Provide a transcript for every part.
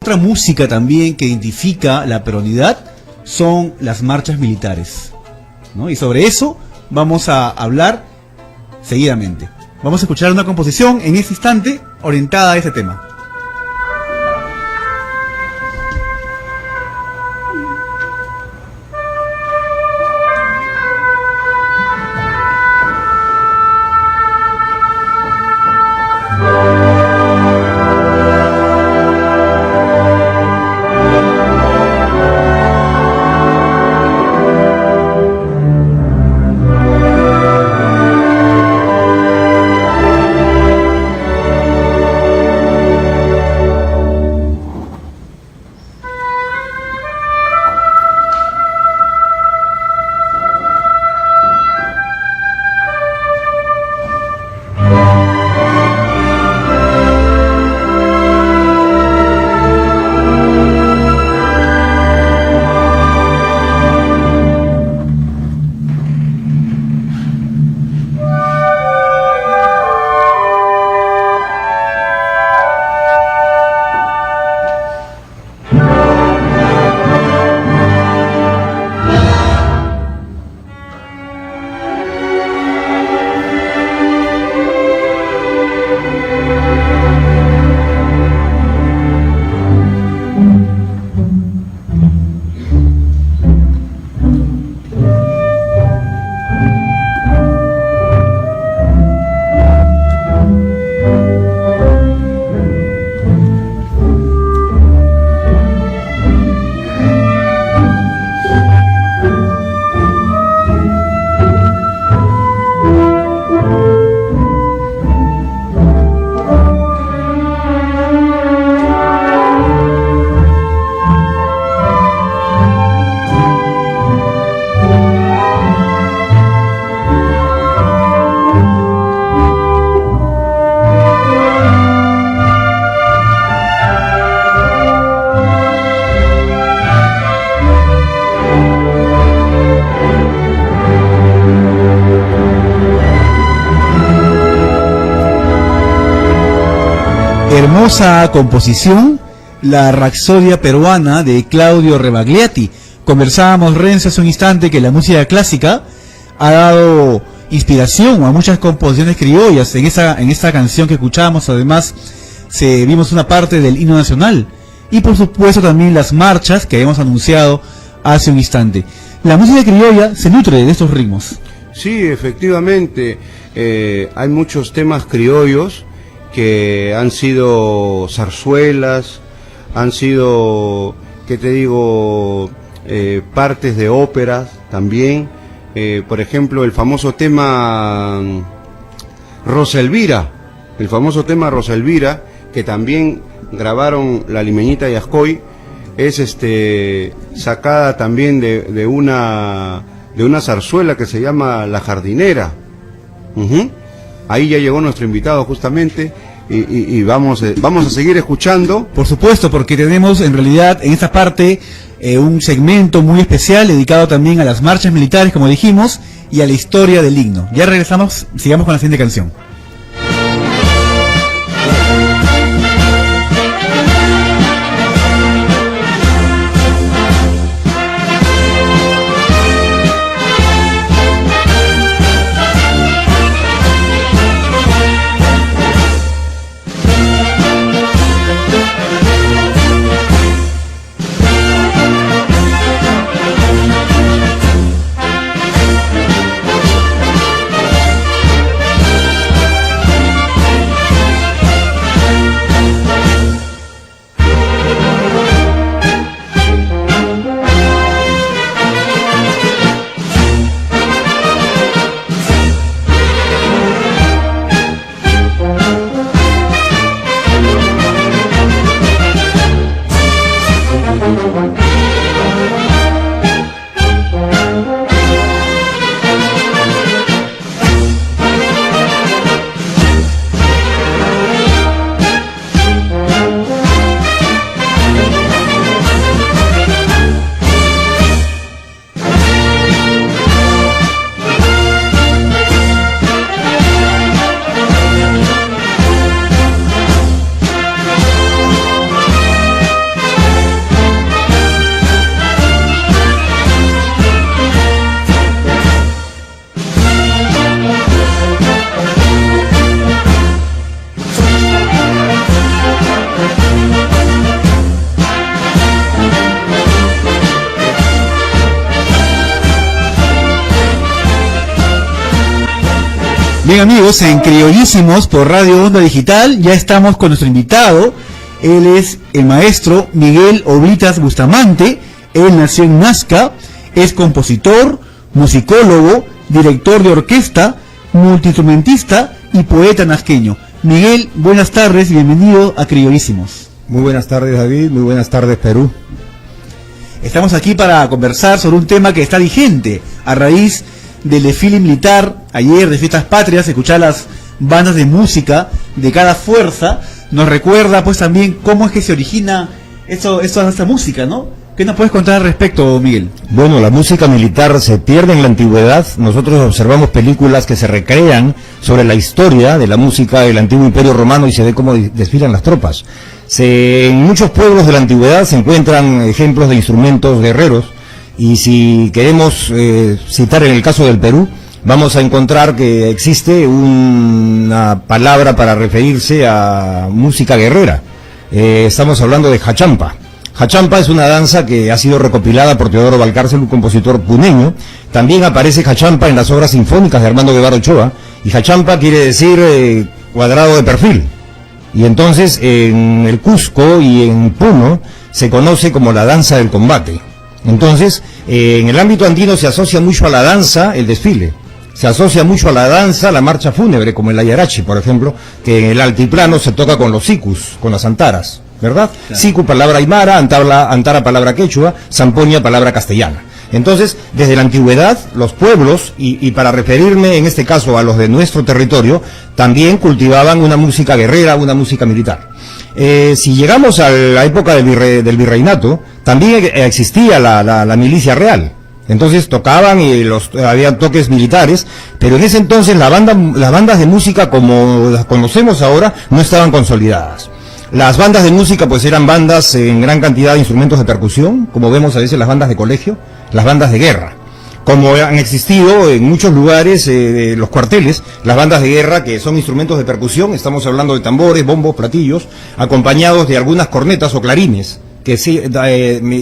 otra música también que identifica la peruanidad son las marchas militares, ¿no? Y sobre eso vamos a hablar seguidamente. Vamos a escuchar una composición en este instante orientada a este tema. Hermosa composición, la Rapsodia peruana de Claudio Rebagliati. Conversábamos, Renzo, hace un instante que la música clásica ha dado inspiración a muchas composiciones criollas. En esta canción que escuchábamos, además, vimos una parte del himno nacional y por supuesto también las marchas que hemos anunciado hace un instante. La música criolla se nutre de estos ritmos. Sí, efectivamente, hay muchos temas criollos que han sido zarzuelas, han sido, ¿qué te digo?, partes de óperas también. Por ejemplo, el famoso tema Rosa Elvira, que también grabaron La Limeñita y Ascoy, es sacada también de una zarzuela que se llama La Jardinera. Ahí ya llegó nuestro invitado justamente y vamos a seguir escuchando. Por supuesto, porque tenemos en realidad en esta parte un segmento muy especial dedicado también a las marchas militares, como dijimos, y a la historia del himno. Ya regresamos, sigamos con la siguiente canción. Bien amigos, en Criollísimos por Radio Onda Digital ya estamos con nuestro invitado. Él es el maestro Miguel Oblitas Bustamante. Él nació en Nazca, es compositor, musicólogo, director de orquesta, multiinstrumentista y poeta nazqueño. Miguel, buenas tardes y bienvenido a Criollísimos. Muy buenas tardes, David, muy buenas tardes, Perú. Estamos aquí para conversar sobre un tema que está vigente a raíz del desfile militar ayer de Fiestas Patrias. Escuchar las bandas de música de cada fuerza nos recuerda pues también cómo es que se origina esta música, ¿no? ¿Qué nos puedes contar al respecto, Miguel? Bueno, la música militar se pierde en la antigüedad. Nosotros observamos películas que se recrean sobre la historia de la música del antiguo Imperio Romano y se ve cómo desfilan las tropas. En muchos pueblos de la antigüedad se encuentran ejemplos de instrumentos guerreros, y si queremos citar en el caso del Perú, vamos a encontrar que existe una palabra para referirse a música guerrera. Estamos hablando de Jachampa. Jachampa es una danza que ha sido recopilada por Teodoro Valcárcel, un compositor puneño. También aparece Jachampa en las obras sinfónicas de Armando Guevara Ochoa, y Jachampa quiere decir cuadrado de perfil. Y entonces en el Cusco y en Puno se conoce como la danza del combate. Entonces, en el ámbito andino se asocia mucho a la danza el desfile, se asocia mucho a la danza la marcha fúnebre, como el Ayarachi, por ejemplo, que en el altiplano se toca con los sicus, con las antaras, ¿verdad? Claro. Sicu, palabra aymara, antara, palabra quechua, zampoña, palabra castellana. Entonces, desde la antigüedad, los pueblos, y para referirme en este caso a los de nuestro territorio, también cultivaban una música guerrera, una música militar. Si llegamos a la época del virreinato, también existía la milicia real. Entonces tocaban y había toques militares, pero en ese entonces las bandas de música como las conocemos ahora no estaban consolidadas. Las bandas de música pues eran bandas en gran cantidad de instrumentos de percusión, como vemos a veces las bandas de colegio, las bandas de guerra. Como han existido en muchos lugares los cuarteles, las bandas de guerra que son instrumentos de percusión, estamos hablando de tambores, bombos, platillos, acompañados de algunas cornetas o clarines, que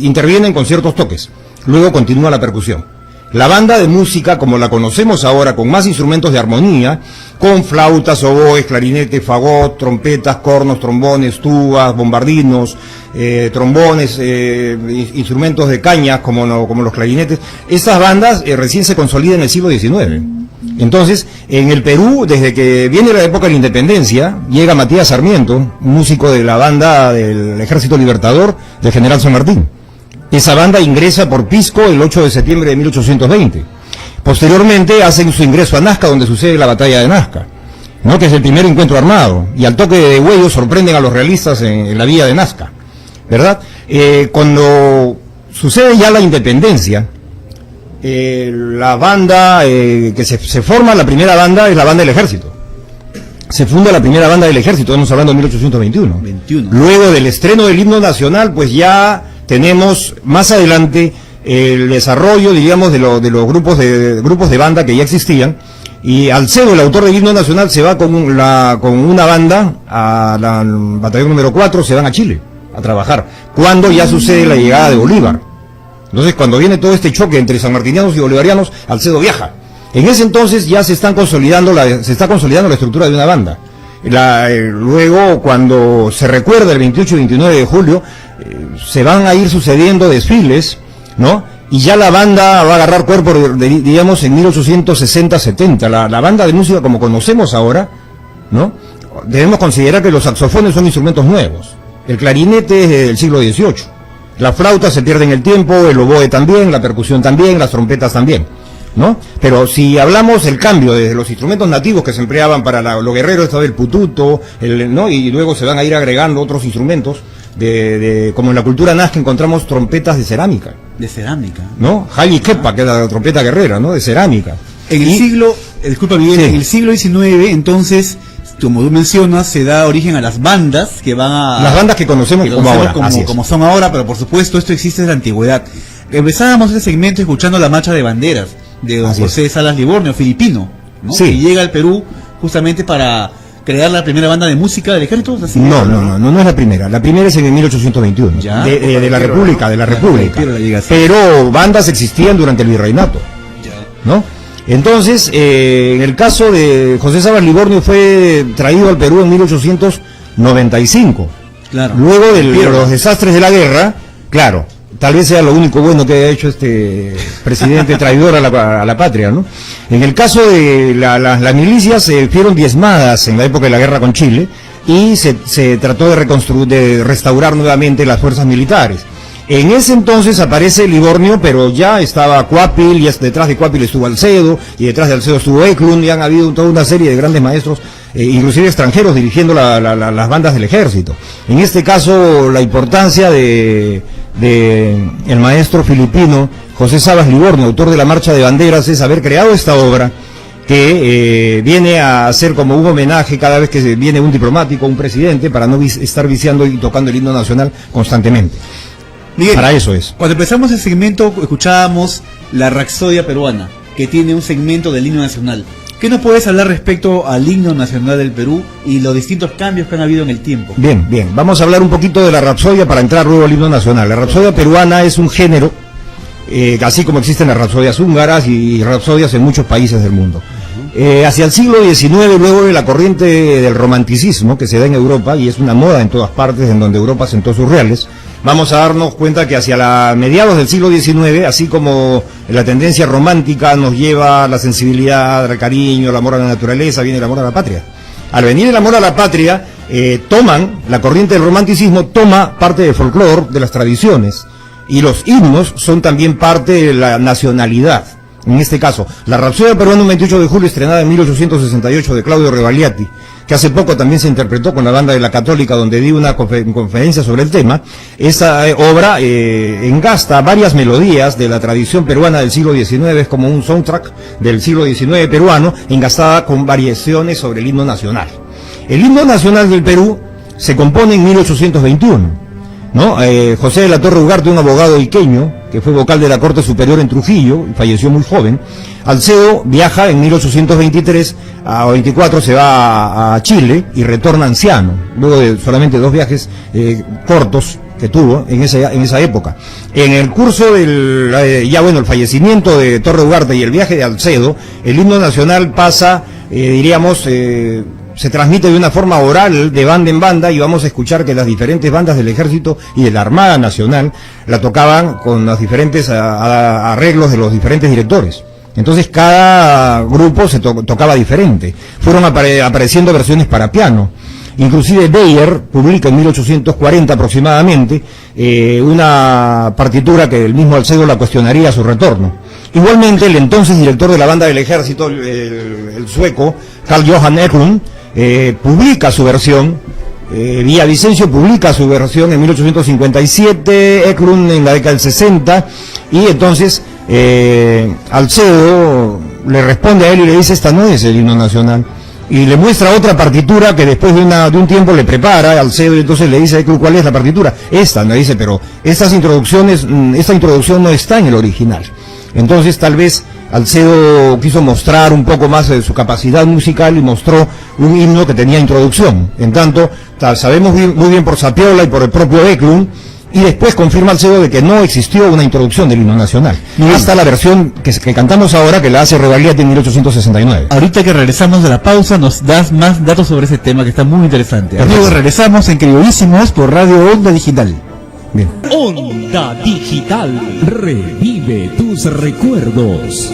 intervienen con ciertos toques. Luego continúa la percusión. La banda de música, como la conocemos ahora, con más instrumentos de armonía, con flautas, oboes, clarinetes, fagot, trompetas, cornos, trombones, tubas, bombardinos, trombones, instrumentos de caña como los clarinetes, estas bandas recién se consolidan en el siglo XIX. Entonces, en el Perú, desde que viene la época de la independencia, llega Matías Sarmiento, músico de la banda del Ejército Libertador del General San Martín. Esa banda ingresa por Pisco el 8 de septiembre de 1820. Posteriormente hacen su ingreso a Nazca, donde sucede la batalla de Nazca, ¿no? Que es el primer encuentro armado, y al toque de huellos sorprenden a los realistas en la vía de Nazca, ¿verdad? Cuando sucede ya la independencia, la banda que se forma, la primera banda es la banda del ejército. Se funda la primera banda del ejército, estamos hablando de 1821. Luego del estreno del himno nacional, pues ya tenemos más adelante el desarrollo, diríamos, de los grupos de banda que ya existían, y Alcedo, el autor del himno nacional, se va con una banda a la batallón número 4, se van a Chile a trabajar, cuando ya sucede la llegada de Bolívar. Entonces, cuando viene todo este choque entre sanmartinianos y bolivarianos, Alcedo viaja. En ese entonces ya se está consolidando la estructura de una banda. Luego, cuando se recuerda el 28 y 29 de julio, se van a ir sucediendo desfiles, ¿no? Y ya la banda va a agarrar cuerpo, digamos, en 1860-70. La banda de música como conocemos ahora, ¿no? Debemos considerar que los saxofones son instrumentos nuevos. El clarinete es del siglo XVIII. La flauta se pierde en el tiempo, el oboe también, la percusión también, las trompetas también, ¿no? Pero si hablamos del cambio desde los instrumentos nativos que se empleaban para los guerreros, estaba el pututo, ¿no? Y luego se van a ir agregando otros instrumentos, como en la cultura nazca encontramos trompetas de cerámica. De cerámica. ¿No? Jali Kepa, que es la trompeta guerrera, ¿no? De cerámica. En el siglo, disculpa Miguel, sí. En el siglo XIX, entonces, como tú mencionas, se da origen a las bandas que van a... Las bandas que conocemos como ahora. Como son ahora, pero por supuesto esto existe desde la antigüedad. Empezábamos este segmento escuchando la marcha de banderas de don José Salas Livorno, filipino, ¿no? Sí. Que llega al Perú justamente para crear la primera banda de música del ejército. ¿Así? No es la primera. La primera es en 1821. ¿Ya? De la República, Pero bandas existían durante el virreinato, ¿no? Entonces, en el caso de José Sabas Livorno fue traído al Perú en 1895. Claro. Luego de los desastres de la guerra, claro, tal vez sea lo único bueno que haya hecho este presidente traidor a la patria, ¿no? En el caso de las milicias fueron diezmadas en la época de la guerra con Chile y se trató de restaurar nuevamente las fuerzas militares. En ese entonces aparece Livorno, pero ya estaba Cuapil, y detrás de Cuapil estuvo Alcedo, y detrás de Alcedo estuvo Eklund, y han habido toda una serie de grandes maestros, inclusive extranjeros, dirigiendo las bandas del ejército. En este caso, la importancia de el maestro filipino José Sabas Livorno, autor de la Marcha de Banderas, es haber creado esta obra que viene a ser como un homenaje cada vez que viene un diplomático, un presidente, para no estar viciando y tocando el himno nacional constantemente. Miguel, para eso es. Cuando empezamos el segmento escuchábamos la Rapsodia peruana, que tiene un segmento del himno nacional. ¿Qué nos puedes hablar respecto al himno nacional del Perú y los distintos cambios que han habido en el tiempo? Bien, vamos a hablar un poquito de la Rapsodia para entrar luego al himno nacional. La Rapsodia peruana es un género, así como existen las rapsodias húngaras y rapsodias en muchos países del mundo. Hacia el siglo XIX, luego de la corriente del romanticismo que se da en Europa, y es una moda en todas partes en donde Europa sentó sus reales, vamos a darnos cuenta que hacia mediados del siglo XIX, así como la tendencia romántica nos lleva a la sensibilidad, al cariño, el amor a la naturaleza, viene el amor a la patria. Al venir el amor a la patria, la corriente del romanticismo toma parte del folclore, de las tradiciones, y los himnos son también parte de la nacionalidad. En este caso, la Rapsodia peruana, un 28 de julio, estrenada en 1868 de Claudio Rebagliati, que hace poco también se interpretó con la banda de la Católica, donde di una conferencia sobre el tema. Esta obra engasta varias melodías de la tradición peruana del siglo XIX, es como un soundtrack del siglo XIX peruano, engastada con variaciones sobre el himno nacional. El himno nacional del Perú se compone en 1821. ¿No? José de la Torre Ugarte, un abogado iqueño, que fue vocal de la Corte Superior en Trujillo, y falleció muy joven. Alcedo viaja en 1823 a 24, se va a Chile y retorna anciano, luego de solamente 2 viajes cortos que tuvo en esa época. En el curso del, el fallecimiento de Torre Ugarte y el viaje de Alcedo, el himno nacional pasa, se transmite de una forma oral, de banda en banda, y vamos a escuchar que las diferentes bandas del Ejército y de la Armada Nacional la tocaban con los diferentes arreglos de los diferentes directores. Entonces cada grupo se tocaba diferente. Fueron apareciendo versiones para piano. Inclusive Beyer publica en 1840 aproximadamente una partitura que el mismo Alcedo la cuestionaría a su retorno. Igualmente el entonces director de la banda del Ejército, el sueco Carl Johan Eklund, publica su versión, Villavicencio publica su versión en 1857, Eklund en la década del 60, y entonces Alcedo le responde a él y le dice: esta no es el himno nacional, y le muestra otra partitura que después de un tiempo le prepara a Alcedo, y entonces le dice a Eklund: ¿cuál es la partitura? Esta, me dice, pero esta introducción no está en el original. Entonces tal vez Alcedo quiso mostrar un poco más de su capacidad musical y mostró un himno que tenía introducción. En tanto, sabemos muy bien por Sapiola y por el propio Eklund, y después confirma Alcedo de que no existió una introducción del himno nacional. Hasta la versión que cantamos ahora, que la hace Rebagliati en 1869. Ahorita que regresamos de la pausa, nos das más datos sobre ese tema que está muy interesante. Luego regresamos en Criollísimos por Radio Onda Digital. Bien. Onda Digital, revive tus recuerdos.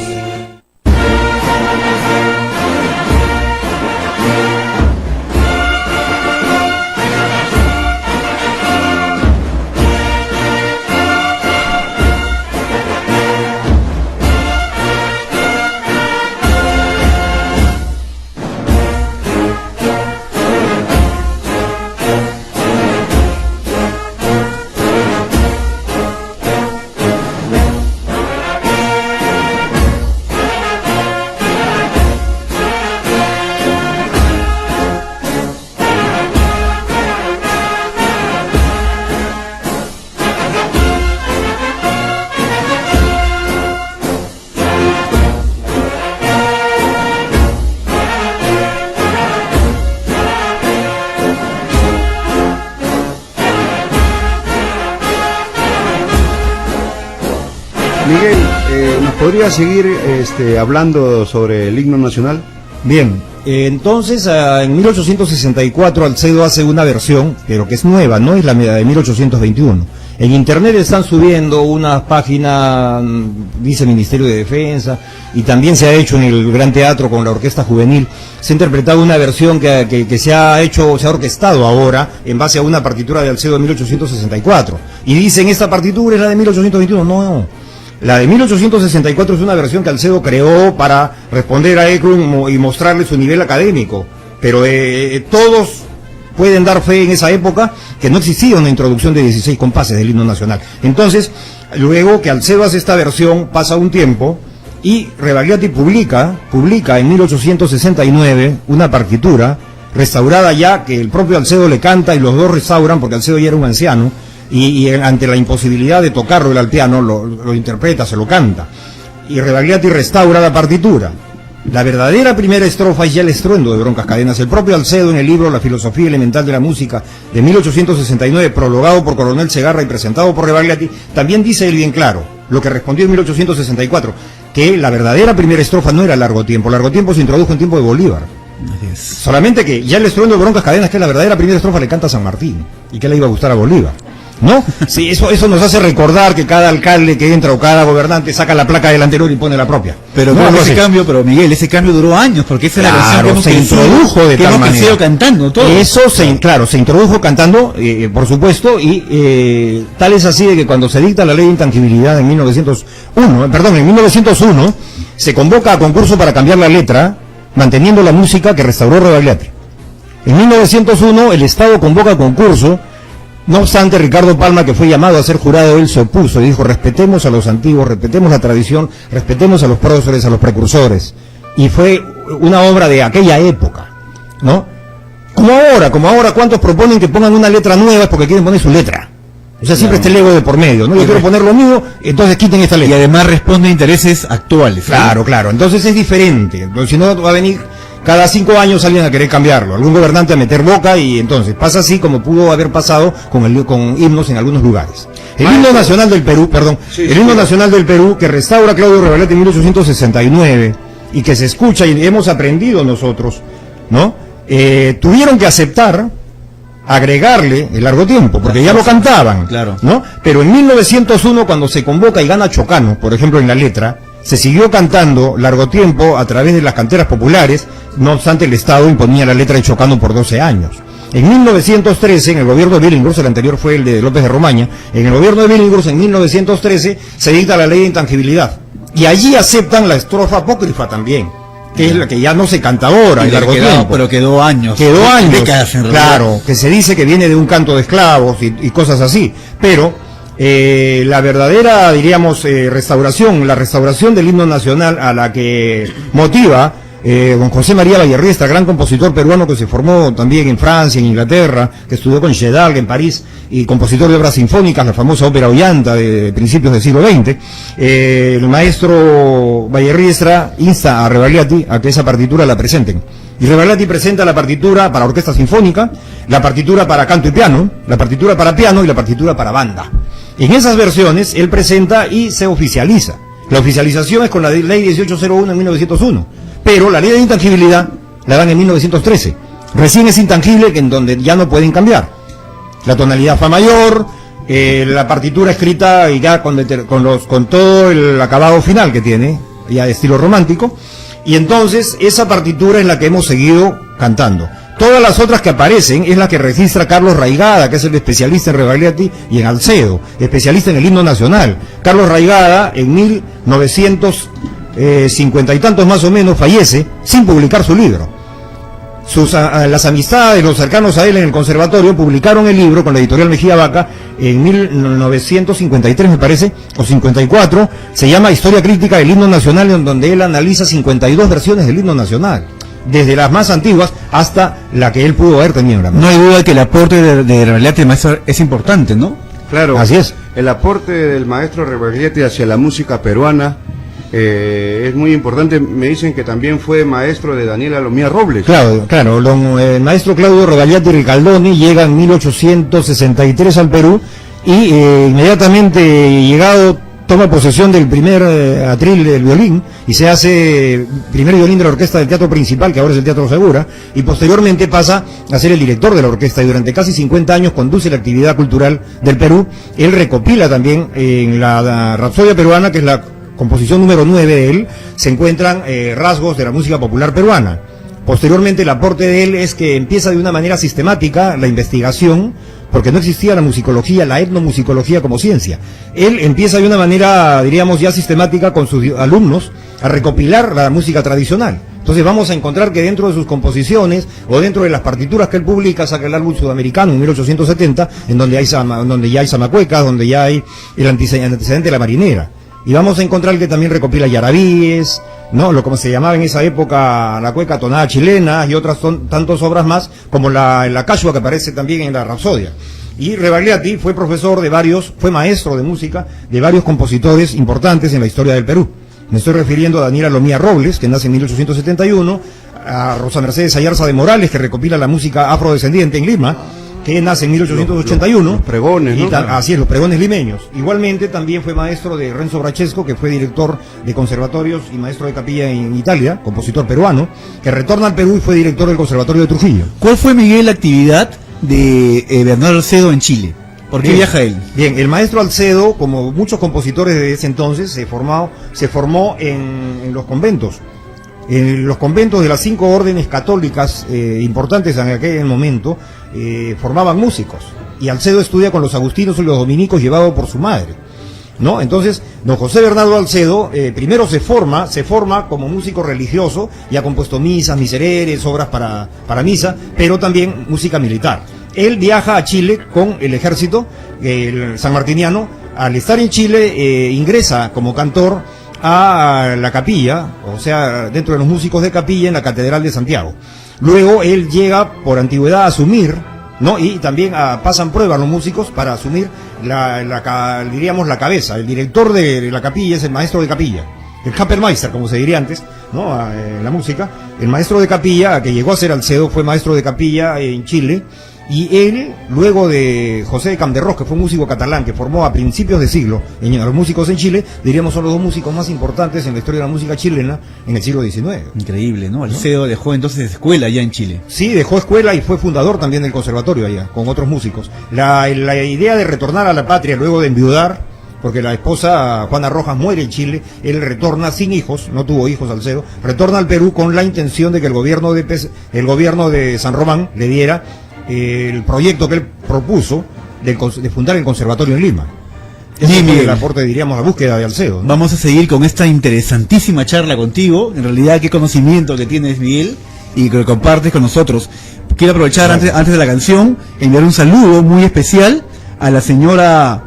Miguel, ¿Nos podría seguir hablando sobre el himno nacional? Bien, entonces en 1864 Alcedo hace una versión, pero que es nueva, no es la de 1821. En internet están subiendo unas páginas, dice Ministerio de Defensa, y también se ha hecho en el Gran Teatro con la Orquesta Juvenil, se ha interpretado una versión que se ha orquestado ahora en base a una partitura de Alcedo de 1864. Y dicen, esta partitura es la de 1821, no. La de 1864 es una versión que Alcedo creó para responder a Ekrund y mostrarle su nivel académico, pero todos pueden dar fe en esa época que no existía una introducción de 16 compases del himno nacional. Entonces, luego que Alcedo hace esta versión, pasa un tiempo y Rebagliati publica en 1869 una partitura restaurada ya, que el propio Alcedo le canta y los dos restauran, porque Alcedo ya era un anciano, y ante la imposibilidad de tocarlo al piano, lo interpreta, se lo canta. Y Rebagliati restaura la partitura. La verdadera primera estrofa es ya el estruendo de Broncas Cadenas. El propio Alcedo, en el libro La filosofía elemental de la música de 1869, prologado por Coronel Segarra y presentado por Rebagliati, también dice él bien claro lo que respondió en 1864, que la verdadera primera estrofa no era Largo Tiempo. Largo Tiempo se introdujo en tiempo de Bolívar. Solamente que ya el estruendo de Broncas Cadenas, que es la verdadera primera estrofa, le canta a San Martín, y que le iba a gustar a Bolívar, ¿no? Sí, eso nos hace recordar que cada alcalde que entra o cada gobernante saca la placa del anterior y pone la propia. Pero no, pero Miguel, ese cambio duró años, porque esa es la versión que hemos introdujo de tal manera. Cantando todo. Eso se introdujo cantando, por supuesto, y tal es así de que cuando se dicta la ley de intangibilidad en 1901, se convoca a concurso para cambiar la letra, manteniendo la música que restauró Rebagliati. En 1901 el Estado convoca a concurso. No obstante, Ricardo Palma, que fue llamado a ser jurado, él se opuso y dijo: respetemos a los antiguos, respetemos la tradición, respetemos a los próceres, a los precursores. Y fue una obra de aquella época, ¿no? Como ahora, ¿cuántos proponen que pongan una letra nueva? Es porque quieren poner su letra. O sea, siempre está el ego de por medio, ¿no? Yo quiero poner lo mío, entonces quiten esta letra. Y además responde a intereses actuales. Claro, entonces es diferente. Si no, va a venir cada 5 años alguien a querer cambiarlo, algún gobernante a meter boca, y entonces pasa así como pudo haber pasado con himnos en algunos lugares. El himno nacional del Perú, nacional del Perú, que restaura Claudio Rebagliati en 1869, y que se escucha y hemos aprendido nosotros, ¿no? Tuvieron que aceptar agregarle el Largo Tiempo, porque ya lo cantaban, claro, ¿no? Pero en 1901, cuando se convoca y gana Chocano, por ejemplo, en la letra, se siguió cantando Largo Tiempo a través de las canteras populares. No obstante, el Estado imponía la letra de Chocano por 12 años. En 1913, en el gobierno de Billinghurst, el anterior fue el de López de Romaña, en el gobierno de Billinghurst, en 1913, se dicta la ley de intangibilidad. Y allí aceptan la estrofa apócrifa también, que es la que ya no se canta ahora, el Largo Tiempo. Pero quedó años. Décadas, claro, que se dice que viene de un canto de esclavos y cosas así. Pero la verdadera, diríamos, la restauración del himno nacional, a la que motiva don José María Vallerriestra, gran compositor peruano que se formó también en Francia, en Inglaterra, que estudió con Chedal en París, y compositor de obras sinfónicas, la famosa ópera Ollanta de principios del siglo XX. El maestro Vallerriestra insta a Rebagliati a que esa partitura la presenten. Y Rebagliati presenta la partitura para orquesta sinfónica, la partitura para canto y piano, la partitura para piano y la partitura para banda. En esas versiones él presenta y se oficializa. La oficialización es con la ley 1801 en 1901. Pero la ley de intangibilidad la dan en 1913. Recién es intangible, en donde ya no pueden cambiar. La tonalidad fa mayor, la partitura escrita y ya con todo el acabado final que tiene, ya de estilo romántico. Y entonces esa partitura es la que hemos seguido cantando. Todas las otras que aparecen es la que registra Carlos Raigada, que es el especialista en Rebagliati y en Alcedo, especialista en el himno nacional. Carlos Raigada, en 1950 y tantos más o menos, fallece sin publicar su libro. Las amistades, los cercanos a él en el conservatorio, publicaron el libro con la editorial Mejía Vaca en 1953, me parece, o 54, se llama Historia Crítica del Himno Nacional, en donde él analiza 52 versiones del himno nacional, desde las más antiguas hasta la que él pudo haber tenido en la mano. No hay duda que el aporte de Rebagliati, maestro, es importante, ¿no? Claro, así es. El aporte del maestro Rebagliati hacia la música peruana es muy importante. Me dicen que también fue maestro de Daniel Alomía Robles. Claro, el maestro Claudio Rebagliati Ricaldoni llega en 1863 al Perú y inmediatamente llegado toma posesión del primer atril del violín y se hace primer violín de la orquesta del Teatro Principal, que ahora es el Teatro Segura, y posteriormente pasa a ser el director de la orquesta, y durante casi 50 años conduce la actividad cultural del Perú. Él recopila también en la Rapsodia Peruana, que es la composición número 9 de él, se encuentran rasgos de la música popular peruana. Posteriormente el aporte de él es que empieza de una manera sistemática la investigación, porque no existía la musicología, la etnomusicología como ciencia. Él empieza de una manera, diríamos, ya sistemática con sus alumnos a recopilar la música tradicional. Entonces vamos a encontrar que dentro de sus composiciones o dentro de las partituras que él publica, saca el álbum sudamericano en 1870, en donde ya hay zamacuecas, donde ya hay el antecedente de la marinera. Y vamos a encontrar que también recopila yarabíes, ¿no? Lo como se llamaba en esa época la cueca tonada chilena, y otras tantas obras más, como la cachua, que aparece también en la Rapsodia. Y Rebagliati fue fue maestro de música de varios compositores importantes en la historia del Perú. Me estoy refiriendo a Daniela Lomía Robles, que nace en 1871, a Rosa Mercedes Ayarza de Morales, que recopila la música afrodescendiente en Lima, que nace en 1881. Los pregones, ¿no? Así es, los pregones limeños. Igualmente también fue maestro de Renzo Brachesco, que fue director de conservatorios y maestro de capilla en Italia, compositor peruano, que retorna al Perú y fue director del Conservatorio de Trujillo. ¿Cuál fue, Miguel, la actividad de Bernardo Alcedo en Chile? ¿Por qué viaja él? Bien, el maestro Alcedo, como muchos compositores de ese entonces, se formó en los conventos. En los conventos de las 5 órdenes católicas importantes en aquel momento formaban músicos, y Alcedo estudia con los agustinos y los dominicos, llevado por su madre, ¿no? Entonces, don José Bernardo Alcedo primero se forma como músico religioso, y ha compuesto misas, misereres, obras para misa, pero también música militar. Él viaja a Chile con el ejército sanmartiniano. Al estar en Chile ingresa como cantor a la capilla, o sea, dentro de los músicos de capilla en la Catedral de Santiago. Luego él llega por antigüedad a asumir, ¿no? Y también pasan pruebas los músicos para asumir diríamos la cabeza. El director de la capilla es el maestro de capilla, el Kapellmeister, como se diría antes, ¿no? En la música. El maestro de capilla, que llegó a ser Alcedo, fue maestro de capilla en Chile. Y él, luego de José de Camderros, que fue un músico catalán que formó a principios de siglo a los músicos en Chile, diríamos son los 2 músicos más importantes en la historia de la música chilena en el siglo XIX. Increíble, ¿no? Alcedo dejó entonces escuela allá en Chile. Sí, dejó escuela y fue fundador también del conservatorio allá, con otros músicos. La idea de retornar a la patria luego de enviudar, porque la esposa Juana Rojas muere en Chile, él retorna sin hijos, no tuvo hijos Alcedo, retorna al Perú con la intención de que el gobierno de San Román le diera el proyecto que él propuso de fundar el conservatorio en Lima. Ese es el aporte, diríamos, a la búsqueda de Alcedo, ¿no? Vamos a seguir con esta interesantísima charla contigo. En realidad, qué conocimiento que tienes, Miguel, y que lo compartes con nosotros. Quiero aprovechar antes de la canción, enviar un saludo muy especial a la señora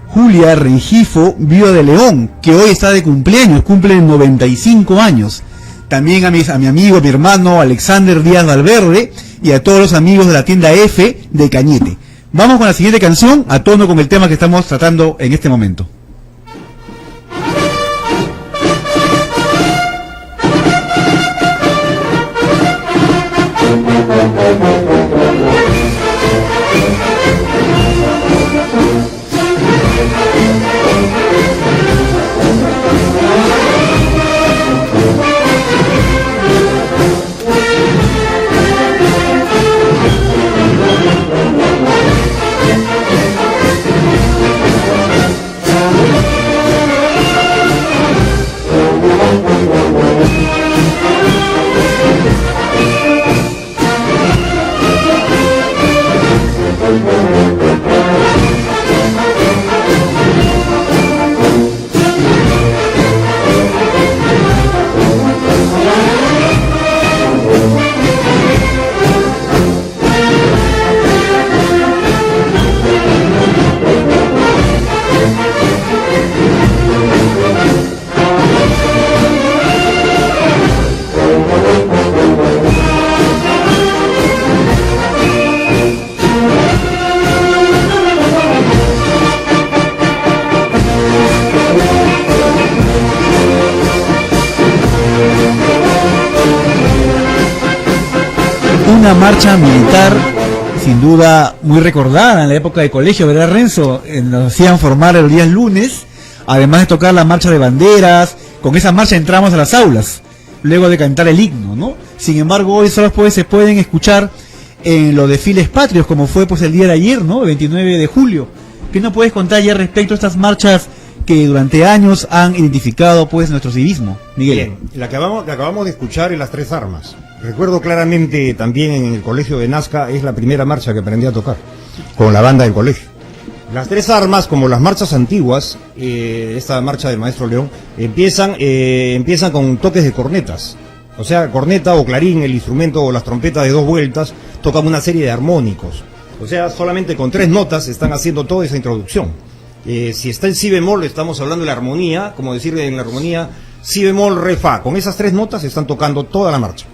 Julia Rengifo, viuda de León, que hoy está de cumpleaños, cumple 95 años. También a mi amigo, mi hermano Alexander Díaz Valverde, y a todos los amigos de la tienda F de Cañete. Vamos con la siguiente canción, a tono con el tema que estamos tratando en este momento. Una marcha militar, sin duda muy recordada en la época de colegio, ¿verdad, Renzo? Nos hacían formar el día lunes además de tocar la marcha de banderas, con esa marcha entramos a las aulas, luego de cantar el himno, ¿no? Sin embargo, hoy solo se pueden escuchar en los desfiles patrios, como fue pues el día de ayer, ¿no? El 29 de julio. ¿Qué nos puedes contar ya respecto a estas marchas que durante años han identificado pues nuestro civismo, Miguel? Bien, la que acabamos de escuchar es Las Tres Armas. Recuerdo claramente también en el colegio de Nazca, es la primera marcha que aprendí a tocar, con la banda del colegio. Las Tres Armas, como las marchas antiguas, esta marcha del maestro León, empiezan con toques de cornetas. O sea, corneta o clarín, el instrumento o las trompetas de 2 vueltas, tocan una serie de armónicos. O sea, solamente con 3 notas están haciendo toda esa introducción. Si está en si bemol, estamos hablando de la armonía, como decir en la armonía, si bemol, re, fa. Con esas 3 notas están tocando toda la marcha,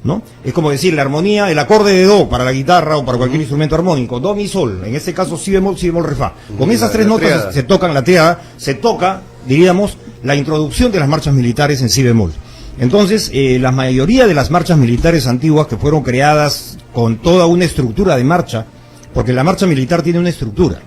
¿no? Es como decir la armonía, el acorde de do para la guitarra o para cualquier instrumento armónico, do, mi, sol. En este caso, si bemol, re, fa. Con esas 3 notas se tocan la triada, se toca, diríamos, la introducción de las marchas militares en si bemol. Entonces, la mayoría de las marchas militares antiguas que fueron creadas con toda una estructura de marcha, porque la marcha militar tiene una estructura,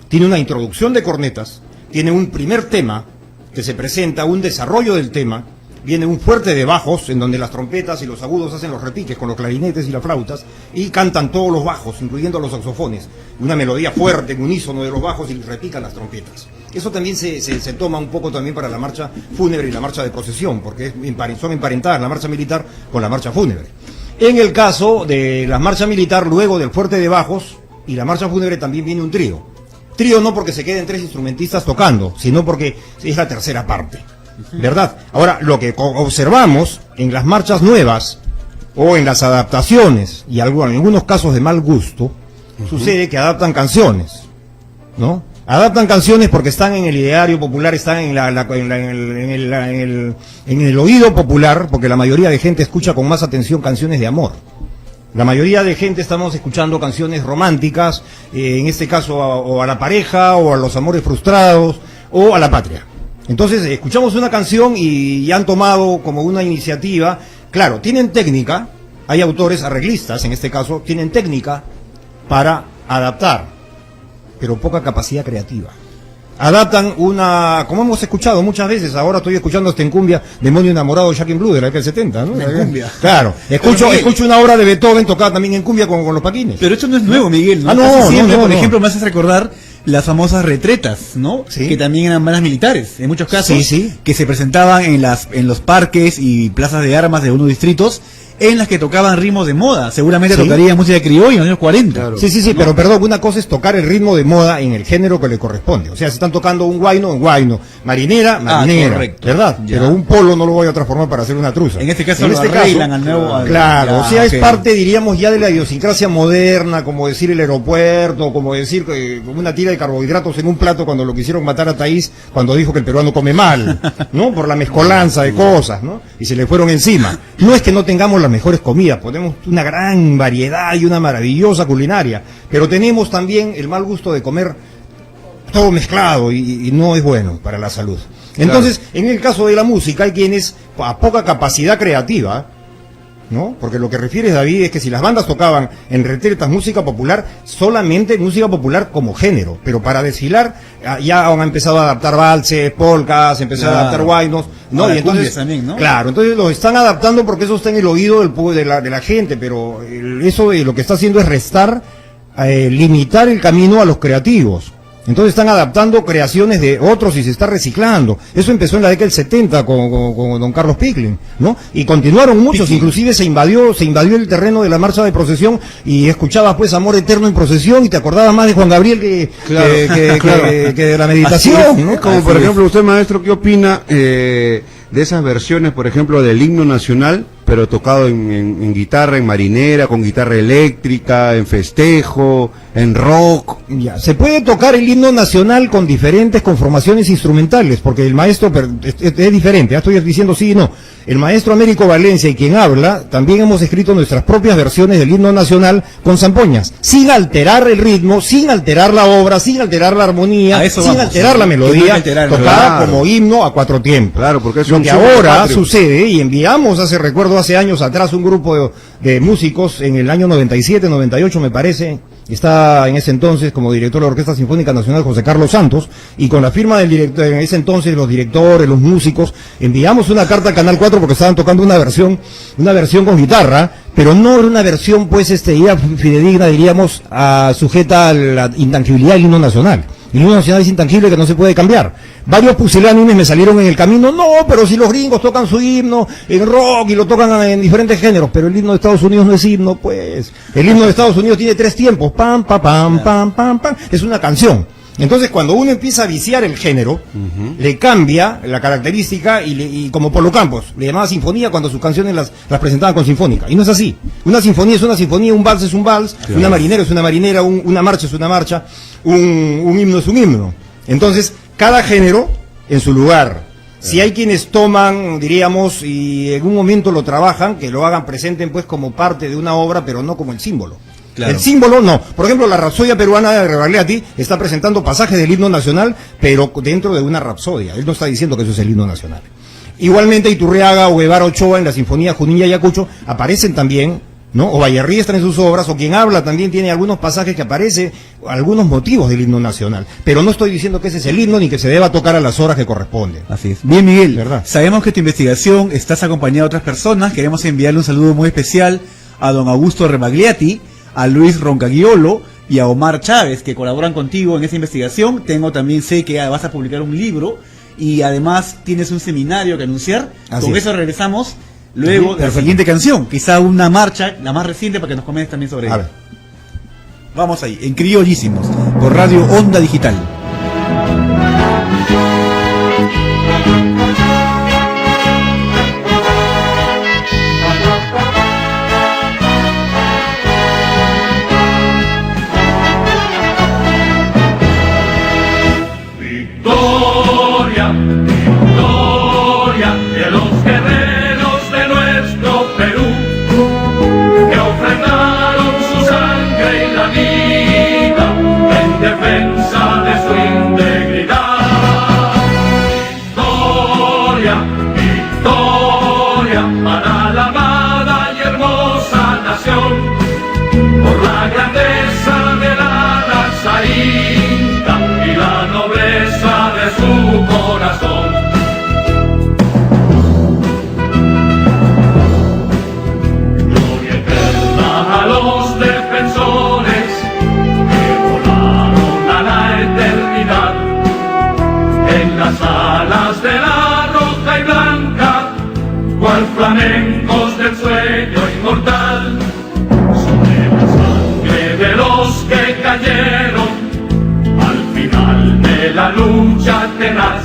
tiene una introducción de cornetas, tiene un primer tema que se presenta, un desarrollo del tema, viene un fuerte de bajos en donde las trompetas y los agudos hacen los repiques con los clarinetes y las flautas y cantan todos los bajos, incluyendo los saxofones, una melodía fuerte, en unísono de los bajos y repican las trompetas. Eso también se toma un poco también para la marcha fúnebre y la marcha de procesión, porque son emparentadas la marcha militar con la marcha fúnebre. En el caso de la marcha militar, luego del fuerte de bajos y la marcha fúnebre también viene un trío. Trío no porque se queden 3 instrumentistas tocando, sino porque es la tercera parte, ¿verdad? Ahora, lo que observamos en las marchas nuevas o en las adaptaciones, y en algunos casos de mal gusto, sucede que adaptan canciones, ¿no? Adaptan canciones porque están en el ideario popular, están en el oído popular, porque la mayoría de gente escucha con más atención canciones de amor. La mayoría de gente estamos escuchando canciones románticas, en este caso o a la pareja, o a los amores frustrados, o a la patria. Entonces, escuchamos una canción y han tomado como una iniciativa, claro, tienen técnica, hay autores arreglistas, en este caso, tienen técnica para adaptar, pero poca capacidad creativa. Adaptan como hemos escuchado muchas veces, ahora estoy escuchando hasta en cumbia, Demonio Enamorado de Jacques Blue, de la década del 70, ¿no? En cumbia. Claro, escucho una obra de Beethoven tocada también en cumbia con los paquines. Pero esto no es nuevo, Miguel, ¿no? Por ejemplo, me haces recordar las famosas retretas, ¿no? Sí. Que también eran bandas militares, en muchos casos, sí. Que se presentaban en los parques y plazas de armas de algunos distritos, en las que tocaban ritmos de moda. Seguramente tocarían música criolla en los años 40. Claro. Sí, ¿no? Pero perdón, una cosa es tocar el ritmo de moda en el género que le corresponde. O sea, si están tocando un guayno, en guayno, marinera, correcto. ¿verdad? Ya. Pero un polo no lo voy a transformar para hacer una truza. En este caso lo arreglan al nuevo... Claro, Ya, o sea, okay. es parte, diríamos, ya de la idiosincrasia moderna, como decir el aeropuerto, como decir una tira de carbohidratos en un plato cuando lo quisieron matar a Taís, cuando dijo que el peruano come mal, ¿no? Por la mezcolanza de cosas, ¿no? Y se le fueron encima. No es que no tengamos las mejores comidas, tenemos una gran variedad y una maravillosa culinaria, pero tenemos también el mal gusto de comer todo mezclado y no es bueno para la salud. Entonces, en el caso de la música hay quienes a poca capacidad creativa, ¿no? Porque lo que refieres, David, es que si las bandas tocaban en retretas música popular, solamente música popular como género, pero para desfilar ya han empezado a adaptar valses, polcas, empezaron a adaptar guaynos, ¿no? Ahora, y entonces cumbias también, ¿no? Claro, entonces los están adaptando porque eso está en el oído de la gente, pero eso lo que está haciendo es restar, limitar el camino a los creativos. Entonces están adaptando creaciones de otros y se está reciclando. Eso empezó en la década del 70 con don Carlos Picklin, ¿no? Y continuaron muchos, inclusive se invadió el terreno de la marcha de procesión y escuchabas pues Amor Eterno en procesión y te acordabas más de Juan Gabriel que de la meditación, ¿no? Como por ejemplo, usted, maestro, ¿qué opina de esas versiones, por ejemplo, del himno nacional, pero tocado en guitarra, en marinera, con guitarra eléctrica, en festejo, en rock? Ya, se puede tocar el himno nacional con diferentes conformaciones instrumentales, porque el maestro es diferente, ya estoy diciendo sí y no. El maestro Américo Valencia y quien habla, también hemos escrito nuestras propias versiones del himno nacional con zampoñas, sin alterar el ritmo, sin alterar la obra, sin alterar la armonía, sin alterar la melodía, tocada como himno a 4 tiempos. Claro, porque es lo que ahora sucede, y enviamos hace años atrás un grupo de músicos en el año 97, 98 me parece, Está en ese entonces como director de la Orquesta Sinfónica Nacional José Carlos Santos, y con la firma del director, en ese entonces los directores, los músicos, enviamos una carta al Canal 4 porque estaban tocando una versión con guitarra, pero no era una versión pues ya fidedigna, diríamos, sujeta a la intangibilidad del himno nacional. El himno nacional es intangible, que no se puede cambiar. Varios pusilánimes me salieron en el camino, no, pero si los gringos tocan su himno en rock y lo tocan en diferentes géneros, pero el himno de Estados Unidos no es himno, pues. El himno de Estados Unidos tiene 3 tiempos, pam, pam, pam, pam, pam, pam, es una canción. Entonces, cuando uno empieza a viciar el género, le cambia la característica y como Polo Campos, le llamaba sinfonía cuando sus canciones las presentaban con sinfónica. Y no es así. Una sinfonía es una sinfonía, un vals es un vals, claro. Una marinera es una marinera, una marcha es una marcha, un himno es un himno. Entonces, cada género en su lugar. Si hay quienes toman, diríamos, y en un momento lo trabajan, que lo hagan, presenten pues como parte de una obra, pero no como el símbolo. Claro. El símbolo no. Por ejemplo, la Rapsodia Peruana de Rebagliati está presentando pasajes del himno nacional, pero dentro de una rapsodia. Él no está diciendo que eso es el himno nacional. Igualmente, Iturriaga o Guevara Ochoa en la Sinfonía Junín y Ayacucho aparecen también, ¿no? O Vallerriestra en sus obras, o quien habla también tiene algunos pasajes que aparecen, algunos motivos del himno nacional. Pero no estoy diciendo que ese es el himno ni que se deba tocar a las horas que corresponden. Así es. Bien, Miguel, ¿verdad? Sabemos que tu investigación estás acompañado de otras personas. Queremos enviarle un saludo muy especial a don Augusto Rebagliati, a Luis Roncagliolo y a Omar Chávez, que colaboran contigo en esta investigación. Sé que vas a publicar un libro y además tienes un seminario que anunciar. Con eso regresamos luego de la siguiente canción, quizá una marcha, la más reciente, para que nos comentes también sobre ella. Vamos ahí, en Criollísimos, por Radio Onda Digital. Flamencos del sueño inmortal, sobre la sangre de los que cayeron al final de la lucha tenaz.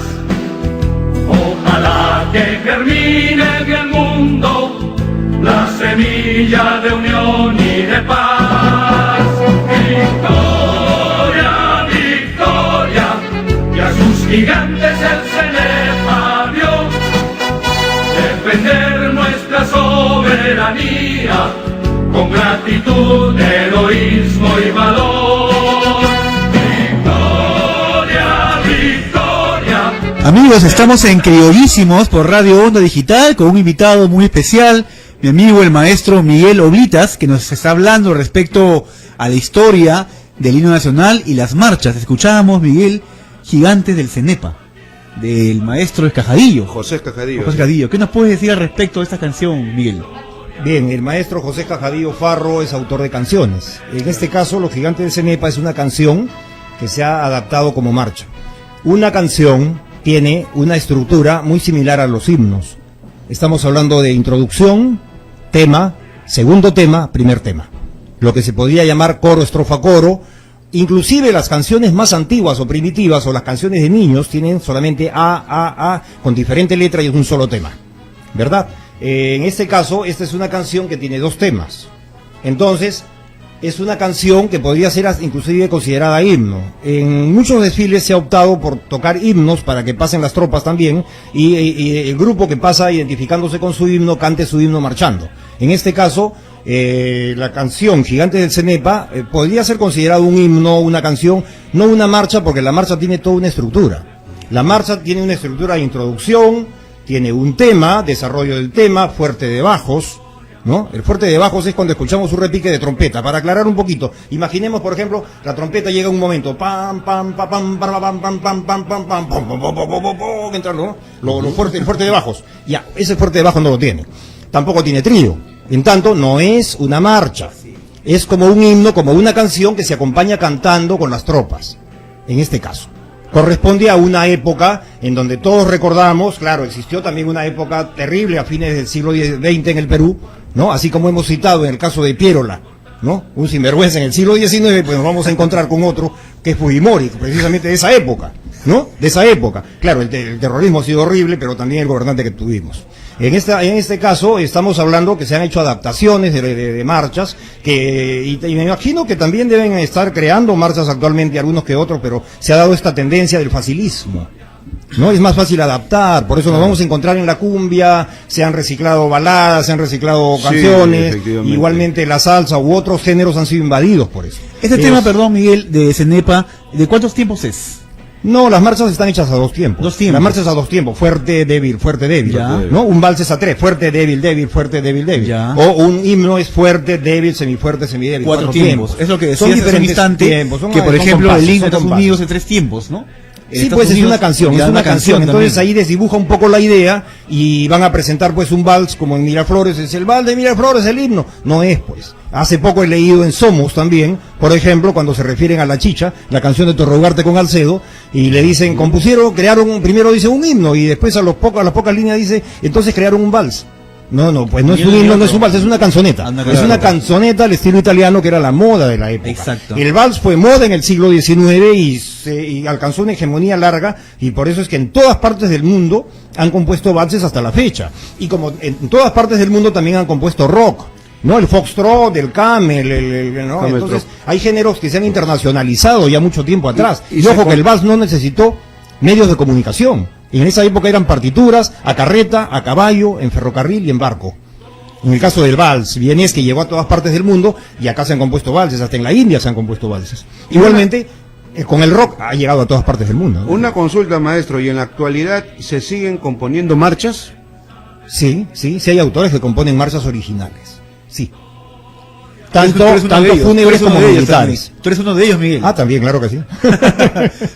Ojalá que germine en el mundo la semilla de unión y de paz. Victoria, victoria, y a sus gigantes el Cenepa vio. Defender nuestra soberanía con gratitud, heroísmo y valor. Victoria, victoria. Amigos, estamos en Criollísimos por Radio Onda Digital con un invitado muy especial, mi amigo el maestro Miguel Oblitas, que nos está hablando respecto a la historia del himno nacional y las marchas. Escuchábamos, Miguel, Gigantes del Cenepa, del maestro Escajadillo. José Escajadillo. José Escajadillo. ¿Qué nos puedes decir al respecto de esta canción, Miguel? Bien, el maestro José Escajadillo Farro es autor de canciones. En este caso, Los Gigantes del Cenepa es una canción que se ha adaptado como marcha. Una canción tiene una estructura muy similar a los himnos. Estamos hablando de introducción, tema, segundo tema, primer tema. Lo que se podría llamar coro, estrofa, coro. Inclusive las canciones más antiguas o primitivas o las canciones de niños tienen solamente A, con diferente letra y es un solo tema, ¿verdad? En este caso, esta es una canción que tiene 2 temas. Entonces, es una canción que podría ser inclusive considerada himno. En muchos desfiles se ha optado por tocar himnos para que pasen las tropas también y el grupo que pasa identificándose con su himno cante su himno marchando. En este caso, la canción Gigantes del Cenepa podría ser considerado un himno, una canción, no una marcha, porque la marcha tiene toda una estructura. La marcha tiene una estructura de introducción, tiene un tema, desarrollo del tema, fuerte de bajos, ¿no? El fuerte de bajos es cuando escuchamos un repique de trompeta. Para aclarar un poquito, imaginemos, por ejemplo, la trompeta llega a un momento, pam, pam, pam, pam, pam, pam, pam, pam, pam, pam, pam, pam, pam, entrando, ¿no? El fuerte de bajos. Ya, ese fuerte de bajos no lo tiene. Tampoco tiene trío. En tanto, no es una marcha. Es como un himno, como una canción que se acompaña cantando con las tropas. En este caso. Corresponde a una época en donde todos recordamos, claro, existió también una época terrible a fines del siglo XX en el Perú, ¿no? Así como hemos citado en el caso de Piérola, ¿no? Un sinvergüenza en el siglo XIX, pues nos vamos a encontrar con otro que es Fujimori, precisamente de esa época, ¿no? De esa época. Claro, el terrorismo ha sido horrible, pero también el gobernante que tuvimos. En este caso estamos hablando que se han hecho adaptaciones de marchas y me imagino que también deben estar creando marchas actualmente algunos que otros, pero se ha dado esta tendencia del facilismo, ¿no? Es más fácil adaptar, por eso nos vamos a encontrar en la cumbia, se han reciclado baladas, se han reciclado canciones, igualmente la salsa u otros géneros han sido invadidos por eso. Este tema, perdón Miguel, de Cenepa, ¿de cuántos tiempos es? No, las marchas están hechas a 2 tiempos. 2 tiempos. Las marchas a 2 tiempos, fuerte, débil, ya. ¿No? Un vals es a 3, fuerte, débil, débil, fuerte, débil, débil. Ya. O un himno es fuerte, débil, semifuerte, semidébil. 4 tiempos. Es lo que decías hace un instante, tiempos, que por ejemplo compases, el himno de Estados Unidos es 3 tiempos, ¿no? Sí, pues es una canción, entonces ahí desdibuja un poco la idea y van a presentar pues un vals como en Miraflores, es el vals de Miraflores, el himno. No es pues. Hace poco he leído en Somos también, por ejemplo, cuando se refieren a La Chicha, la canción de Torreugarte con Alcedo, y le dicen, crearon, primero dice un himno y después a las pocas líneas dice, entonces crearon un vals. No, pues no es un himno, no es un vals, es una canzoneta. Es una canzoneta al estilo italiano que era la moda de la época. Exacto. El vals fue moda en el siglo XIX y alcanzó una hegemonía larga y por eso es que en todas partes del mundo han compuesto valses hasta la fecha. Y como en todas partes del mundo también han compuesto rock. ¿No? El foxtrot, el camel, ¿no? Entonces, hay géneros que se han internacionalizado ya mucho tiempo atrás. Y ojo que el vals no necesitó medios de comunicación. Y en esa época eran partituras a carreta, a caballo, en ferrocarril y en barco. En el caso del vals vienés, que llegó a todas partes del mundo, y acá se han compuesto valses, hasta en la India se han compuesto valses. Igualmente, con el rock ha llegado a todas partes del mundo, ¿no? Una consulta, maestro, ¿y en la actualidad se siguen componiendo marchas? Sí hay autores que componen marchas originales. Sí. Tanto fúnebres como militares. Tú eres uno de ellos, Miguel. Ah, también, claro que sí.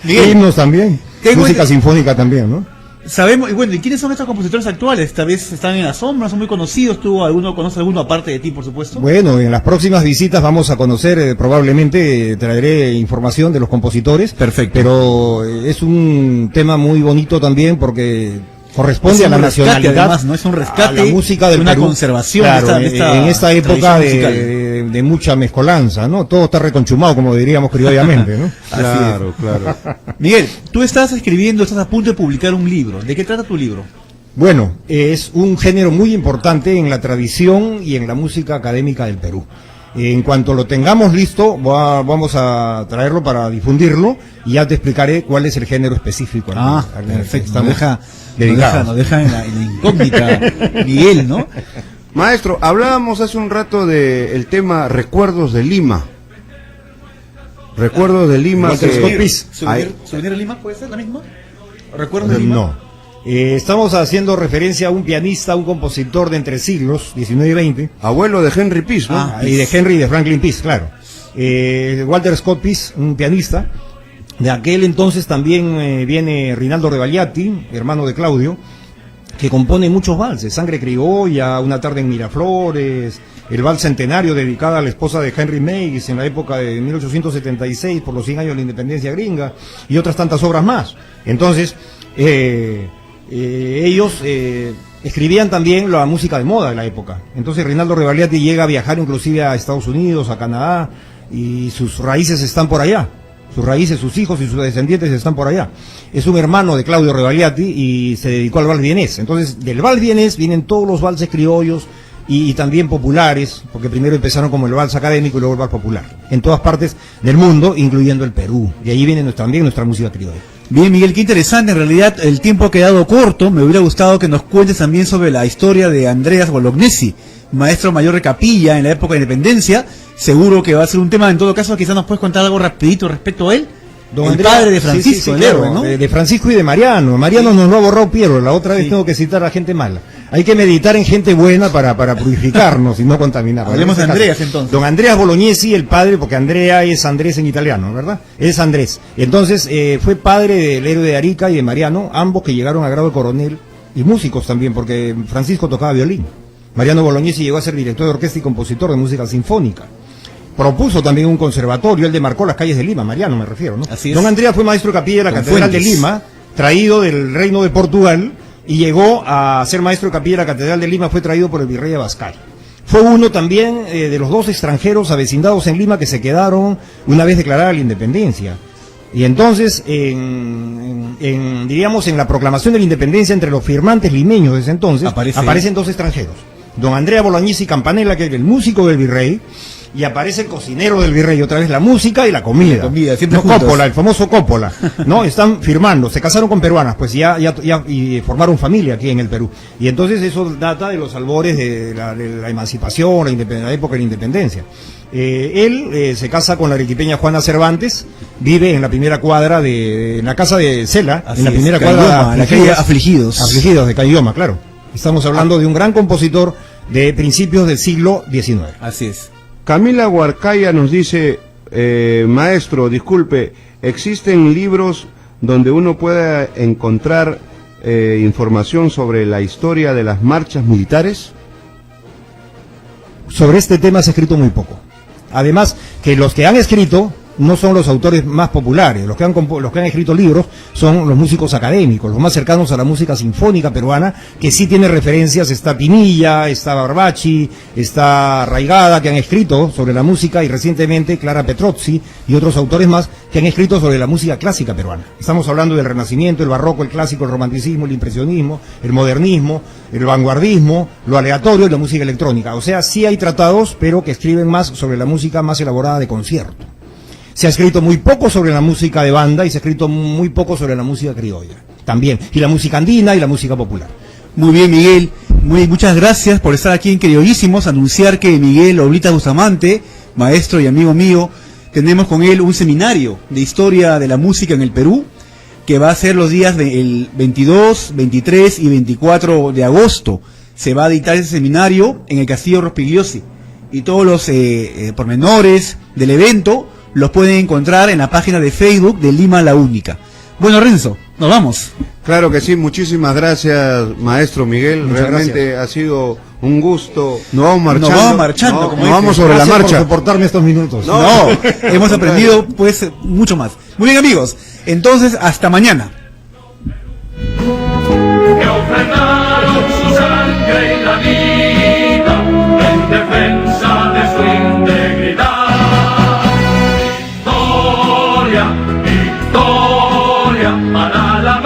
Miguel. Himnos también. Música sinfónica también, ¿no? Sabemos, y bueno, ¿y quiénes son estos compositores actuales? Tal vez están en la sombra, son muy conocidos. ¿Tú conoces alguno aparte de ti, por supuesto? Bueno, en las próximas visitas vamos a conocer, probablemente traeré información de los compositores. Perfecto. Pero es un tema muy bonito también porque corresponde a la nacionalidad, además, no es un rescate, a la música del una Perú. Conservación, claro, en esta época de mucha mezcolanza, ¿no? Todo está reconchumado, como diríamos criollamente, ¿no? Claro. Miguel, tú estás a punto de publicar un libro. ¿De qué trata tu libro? Bueno, es un género muy importante en la tradición y en la música académica del Perú. En cuanto lo tengamos listo, vamos a traerlo para difundirlo y ya te explicaré cuál es el género específico. Perfecto. Nos deja en la incógnita, Miguel, ¿no? Maestro, hablábamos hace un rato del tema Recuerdos de Lima. Recuerdos de Lima. ¿Souvenir de Lima puede ser la misma? ¿Recuerdos de Lima? No. Estamos haciendo referencia a un pianista, un compositor de entre siglos, 19 y 20. Abuelo de Henry Peace, ¿no? Y de Henry y de Franklin Peace, claro. Walter Scott Peace, un pianista. De aquel entonces también viene Rinaldo Rebagliati, hermano de Claudio, que compone muchos valses. Sangre criolla, Una tarde en Miraflores, el vals centenario dedicado a la esposa de Henry Mays en la época de 1876 por los 100 años de la independencia gringa y otras tantas obras más. Entonces, ellos escribían también la música de moda de la época. Entonces Rinaldo Rebagliati llega a viajar inclusive a Estados Unidos, a Canadá, y sus raíces están por allá. Sus raíces, sus hijos y sus descendientes están por allá. Es un hermano de Claudio Rebagliati y se dedicó al vals vienés. Entonces, del vals vienés vienen todos los valses criollos y también populares, porque primero empezaron como el vals académico y luego el vals popular. En todas partes del mundo, incluyendo el Perú. Y ahí viene también nuestra música criolla. Bien, Miguel, qué interesante. En realidad, el tiempo ha quedado corto. Me hubiera gustado que nos cuentes también sobre la historia de Andreas Bolognesi, maestro mayor de capilla en la época de independencia. Seguro que va a ser un tema. En todo caso, quizás nos puedes contar algo rapidito respecto a él. El padre de Francisco, el héroe, ¿no? De Francisco y de Mariano. Mariano nos lo ha borrado Piero. La otra vez tengo que citar a gente mala. hay que meditar en gente buena para purificarnos y no contaminarnos. Hablemos de Andreas, entonces. Don Andreas Bolognesi, el padre, porque Andrea es Andrés en italiano, ¿verdad? Es Andrés. Entonces, fue padre del héroe de Arica y de Mariano, ambos que llegaron a grado de coronel, y músicos también, porque Francisco tocaba violín. Mariano Bolognesi llegó a ser director de orquesta y compositor de música sinfónica. Propuso también un conservatorio, él demarcó las calles de Lima, Mariano me refiero, ¿no? Así es. Don Andrea fue maestro de capilla de la Con Catedral Fuentes. de Lima, traído del Reino de Portugal, y llegó a ser maestro de capilla de la Catedral de Lima, fue traído por el virrey de Abascal. Fue uno también de los 2 extranjeros avecindados en Lima que se quedaron una vez declarada la independencia. Y entonces, diríamos, en la proclamación de la independencia entre los firmantes limeños de ese entonces, aparecen 2 extranjeros. Don Andrea Bolognesi Campanella, que era el músico del virrey, y aparece el cocinero del virrey, otra vez la música y la comida. La comida, siempre no, juntos. Coppola, el famoso Coppola, ¿no? Están firmando, se casaron con peruanas, pues ya y formaron familia aquí en el Perú. Y entonces eso data de los albores de la emancipación, la época de la independencia. Él se casa con la arequipeña Juana Cervantes, vive en la primera cuadra en la casa de Cela, Así en la es, primera Cayoma, cuadra la calle Afligidos. Afligidos de Cayoma, claro. Estamos hablando de un gran compositor de principios del siglo XIX. Así es. Camila Huarcaya nos dice, maestro, disculpe, ¿existen libros donde uno pueda encontrar información sobre la historia de las marchas militares? Sobre este tema se ha escrito muy poco. Además, que los que han escrito no son los autores más populares, los que han escrito libros son los músicos académicos, los más cercanos a la música sinfónica peruana, que sí tiene referencias. Está Pinilla, está Barbachi, está Raigada, que han escrito sobre la música, y recientemente Clara Petrozzi y otros autores más que han escrito sobre la música clásica peruana. Estamos hablando del Renacimiento, el Barroco, el Clásico, el Romanticismo, el Impresionismo, el Modernismo, el Vanguardismo, lo aleatorio y la música electrónica. O sea, sí hay tratados, pero que escriben más sobre la música más elaborada de concierto. Se ha escrito muy poco sobre la música de banda y se ha escrito muy poco sobre la música criolla también, y la música andina y la música popular. Muy bien, Miguel. Muchas gracias por estar aquí en Criollísimos. Anunciar que Miguel Oblita Bustamante, maestro y amigo mío, tenemos con él un seminario de historia de la música en el Perú, que va a ser los días del 22, 23 y 24 de agosto. Se va a dictar ese seminario en el Castillo Rospigliosi. Y todos los pormenores del evento los pueden encontrar en la página de Facebook de Lima la Única. Bueno, Renzo, nos vamos. Claro que sí, muchísimas gracias, maestro Miguel. Muchas Realmente gracias. ha sido un gusto. Nos vamos marchando. Nos vamos marchando, No, como nos vamos dice. sobre la Gracias marcha. por soportarme estos minutos. No, hemos aprendido pues mucho más. Muy bien, amigos. Entonces, hasta mañana. Que ofrendaron su sangre y la vida en defensa de su integridad. Victoria, victoria para la